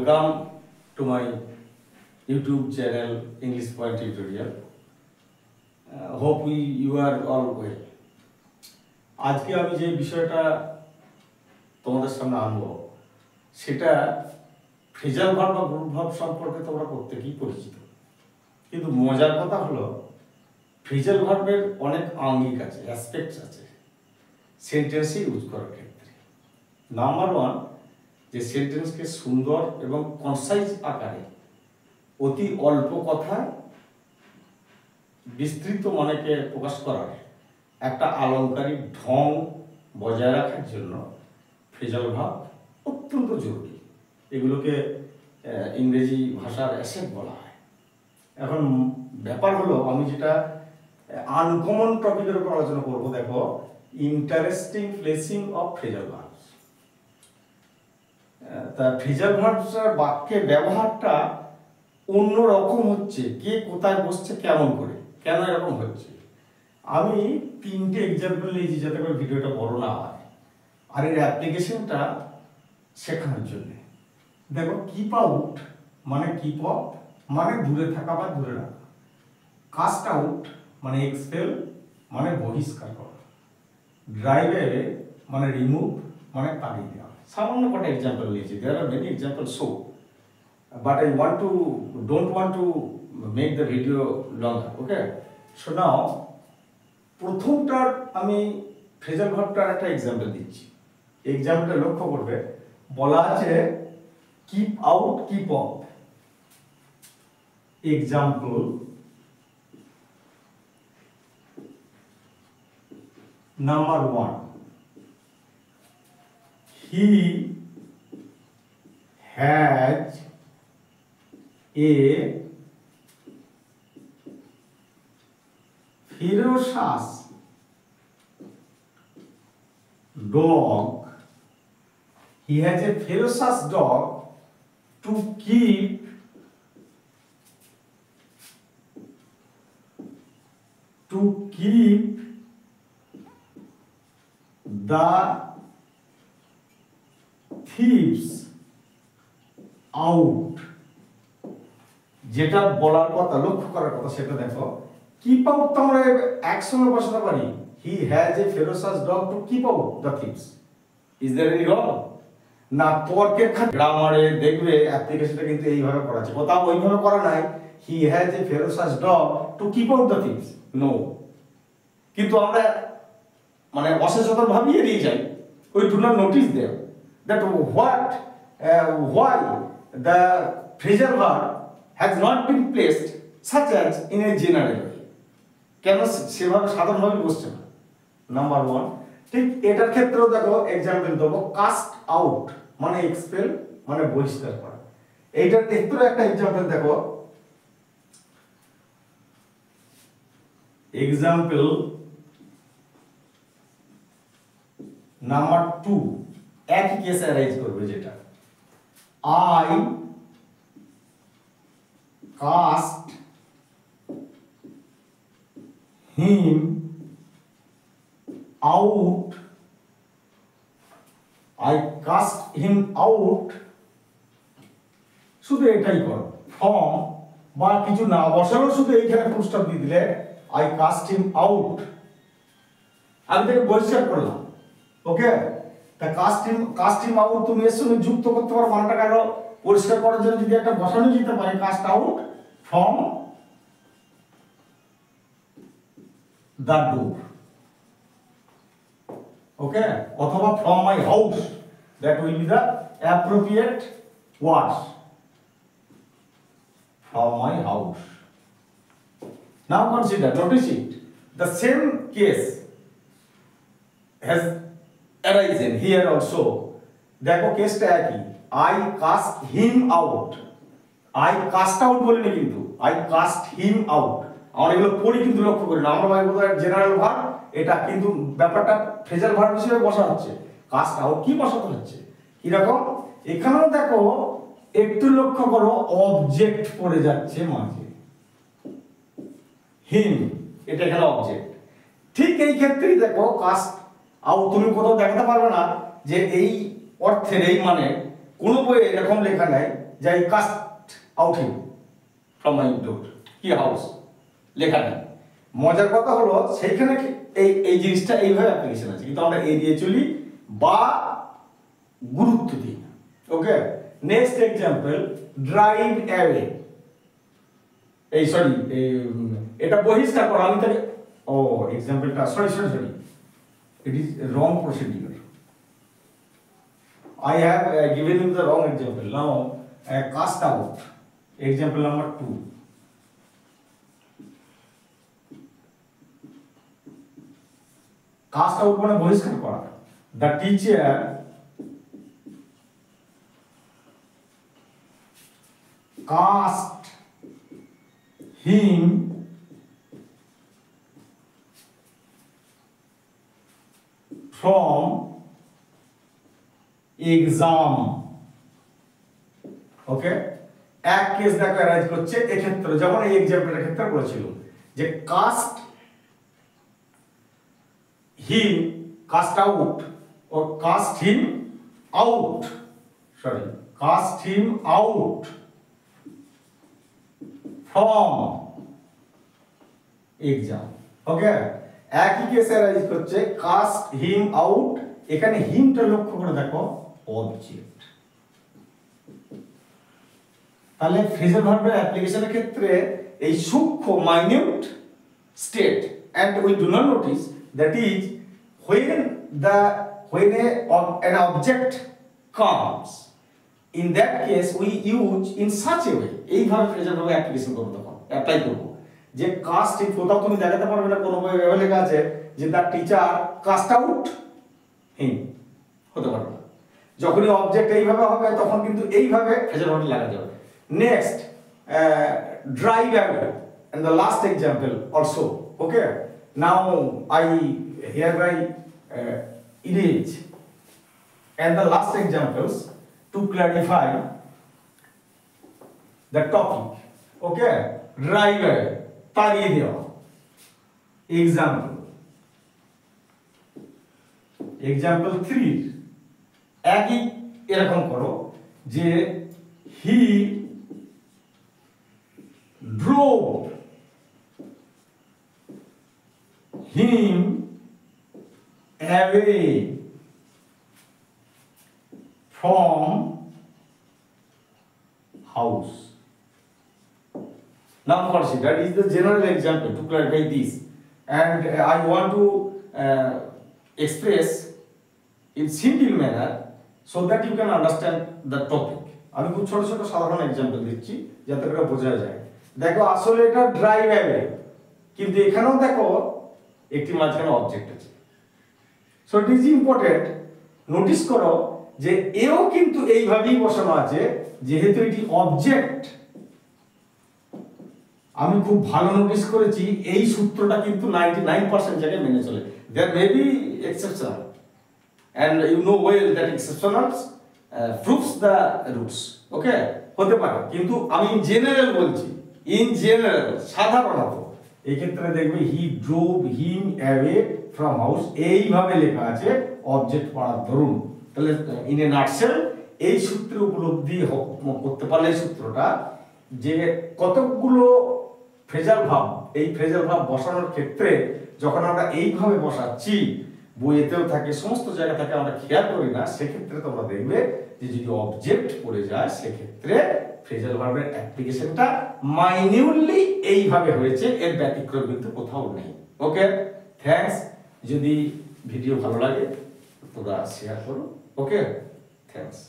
Welcome to my YouTube channel English Point Tutorial. Hope you are all well. আজকে আমি যে বিষয়টা তোমাদের সামনে আনবো সেটা ফ্রেজাল ভার্ব বা গ্রুপ ভার্ব সম্পর্কে তোমরা প্রত্যেকেই পরিচিত, কিন্তু মজার কথা হলো ফ্রেজাল ভার্বের অনেক আঙ্গিক আছে, অ্যাসপেক্টস আছে সেন্টেন্সে ইউজ করার ক্ষেত্রে। নাম্বার ওয়ান, যে সেন্টেন্সকে সুন্দর এবং কনসাইজ আকারে অতি অল্প কথায় বিস্তৃত মানেকে প্রকাশ করার একটা আলংকারিক ঢং বজায় রাখার জন্য ফ্রেজাল ভার্ব অত্যন্ত জরুরি। এগুলোকে ইংরেজি ভাষার অ্যাসেট বলা হয়। এখন ব্যাপার হলো, আমি যেটা আনকমন টপিকের উপর আলোচনা করবো, দেখো, interesting placing of phrasal verbs. তা ফ্রেজাল ভার্বসের বাক্যে ব্যবহারটা অন্য রকম হচ্ছে, কে কোথায় বসছে, কেমন করে, কেন এরকম হচ্ছে। আমি তিনটে এক্সাম্পল নিয়েছি যাতে করে ভিডিওটা বড় না হয় আর এর অ্যাপ্লিকেশনটা শেখানোর জন্য। দেখো, কিপ আউট মানে কিপ অফ মানে দূরে থাকা বা দূরে রাখা, কাস্ট আউট মানে এক্সপেল মানে বহিষ্কার করা, ড্রাইভ অ্যাওয়ে মানে রিমুভ মানে তাড়িয়ে দেওয়া। সামান্য কটা এক্সাম্পল নিয়েছি, there are many example so, but I don't want to make the video longer. Okay, so now প্রথমটার আমি ফ্রেজাল ভার্বটার একটা এক্সাম্পল দিচ্ছি। এক্সাম্পলটা লক্ষ্য করবে, বলা আছে keep out keep of. Example, number one, he has a ferocious dog. He has a ferocious dog to keep the thieves out. যেটা বলার কথা, লক্ষ্য করার কথা সেটা দেখো। কিপ আউট তো আমরা একসঙ্গে বসাতে পারি, হি has a ferocious dog to keep out the things. Is that any wrong? না, তর্কের ক্ষেত্রে গ্রামারে দেখবে অ্যাপ্লিকেশনটা কিন্তু এইভাবে করা আছে, কোথাও ওইভাবে করা নাই, he has a ferocious dog to keep out the things. No, কিন্তু আমরা মানে অসচেতন ভাবে এড়িয়ে যাই। We do not notice them that why the phrasal verb has not been placed such as in a general way. কেন সেভাবে সাধারণভাবে বসছে না? Number one. ঠিক এটার ক্ষেত্রেও দেখো এক্সাম্পল দেবো, কাস্ট আউট মানে এক্সপেল মানে বহিষ্কার করা। এইটার ক্ষেত্রে একটা এক্সাম্পল দেখো, এক্সাম্পল নাম্বার টু, একই কেস অ্যারাইজ করবে, যেটা I cast him out. I cast him out, শুধু এটাই করো, ফর্ম বা কিছু না বসালো, শুধু এইখানে ফুল স্টপ দিয়ে দিলে I cast him out, আমি তাকে বহিষ্কার করলাম। ওকে, তা কাস্ট হিম আউট তুমি এর সঙ্গে যুক্ত করতে পারো, মানেটাকে আরো পরিষ্কার করার জন্য যদি একটা বসানো যেতে পারে, cast out from the door. Okay, অথবা from my house, that will be the appropriate words, from my house. Now consider, notice it, the same case has arisen here also. দেখো কেসটা একই, I cast him out, I cast out বলিনি কিন্তু, I cast him out। আমরা এগুলো পড়ি কিন্তু লক্ষ্য করি না, আমরা ভাই বোধহয় জেনারেল ভার্ব, এটা কিন্তু ব্যাপারটা ফ্রেজাল ভার্ব হিসেবে বসা হচ্ছে। কাস্ট আউট কি বসাতে হচ্ছে, কিরকম? এখানেও দেখো একটু লক্ষ্য করো, অবজেক্ট পড়ে যাচ্ছে মাঝে, হিম, এটা এখানে অবজেক্ট। ঠিক এই ক্ষেত্রেই দেখো কাস্ট আউট তুমি কোথাও দেখাতে পারবে না যে এই অর্থের এই মানে কোনো বইয়ে এরকম লেখা নেই যে I cast out him from my door, কি হাউস লেখা নেই। মজার কথা হলো সেইখানে এই জিনিসটা এইভাবে অ্যাপ্লিকেশন আছে, কিন্তু আমরা এড়িয়ে চলি বা গুরুত্ব দিই না। ওকে, নেক্সট এক্সাম্পল, ড্রাইভ অ্যাওয়ে। এই সরি, এটা বহিষ্কার করা। আমি তাহলে এক্সাম্পলটা sorry, it is a wrong procedure. I have given you the wrong example. Now cast out, example number 2. Cast out মানে বহিষ্কার করা। The teacher cast him from exam. ওকে, এক কেস দেখো অ্যারাইজ করছে এক্ষেত্রে, যেমন এই এক্সাম্পলের ক্ষেত্রে বলেছিল যে cast him, cast out or cast him out, sorry, cast him out from exam. ওকে, একই কেসে অ্যারাইজ করছে কাস্ট হিম আউট। এখানে হিমটা লক্ষ্য করে দেখো অবজেক্ট। তাহলে ফ্রেজাল ভার্বের অ্যাপ্লিকেশনের ক্ষেত্রে এই সূক্ষ্ম minute state, and we do not notice that is when an object comes, in that case we use in such a way, এইভাবে ফ্রেজাল ভার্ব অ্যাপ্লিকেশন করব, তখন অ্যাপ্লাই করব যে কাস্ট হিম। কোথাও তুমি দেখাতে পারবে না কোনো বইয়ে লেখা আছে যে দ্য টিচার কাস্ট আউট হিম, হতে পারবে না। যখনই অবজেক্ট এইভাবে হবে তখন কিন্তু এইভাবে ফ্রেজাল ভার্ব লাগা যাবে। Next, drive away, and the last example also. Okay, now I hereby erase and the last examples to clarify the topic. Okay, drive away, তাড়িয়ে দেওয়া। example 3 একই এরকম করো যে he drove him away from house. Now consider, is the general example to clarify this, and I want to express in simple manner so that you can understand the topic. আমি খুব ছোট ছোট সাধারণ example দিচ্ছি যাতে করে বোঝা যায়। দেখো আসলে এটা ড্রাইভ অ্যাওয়ে, কিন্তু এখানেও দেখো একটি মাঝখানে অবজেক্ট আছে। So it is important, notice করো যে এও কিন্তু এইভাবেই বসানো আছে, যেহেতু এটি অবজেক্ট। আমি খুব ভালো নোটিস করেছি এই সূত্রটা কিন্তু 99% জায়গায় মেনে চলে। There may be exceptional, and you know well that exceptionals proves the rules. Okay, হতে পারে, কিন্তু আমি জেনারেল বলছি, ইন জেনারেল সাধারণত এই ক্ষেত্রে দেখবে he drove him away from house, এইভাবে লেখা আছে অবজেক্ট পড়ার ধরুন। তাহলে ইন এ নাটসেল এই সূত্রে উপলব্ধি করতে পারলে এই সূত্রটা যে কতগুলো ফ্রেজাল ভাব, এই ফ্রেজাল ভাব বসানোর ক্ষেত্রে যখন আমরা এইভাবে বসাচ্ছি, বইয়েতেও থাকে, সমস্ত জায়গা থেকে আমরা খেয়াল করি না, সেক্ষেত্রে তোমরা দেখবে যে যদি অবজেক্ট পড়ে যায় সেক্ষেত্রে ফ্রেজাল ভার্বের অ্যাপ্লিকেশনটা মাইনিউটলি এইভাবে হয়েছে, এর ব্যতিক্রম কিন্তু কোথাও নেই। ওকে, থ্যাঙ্কস। যদি ভিডিও ভালো লাগে তোমরা শেয়ার করো। ওকে, থ্যাঙ্কস।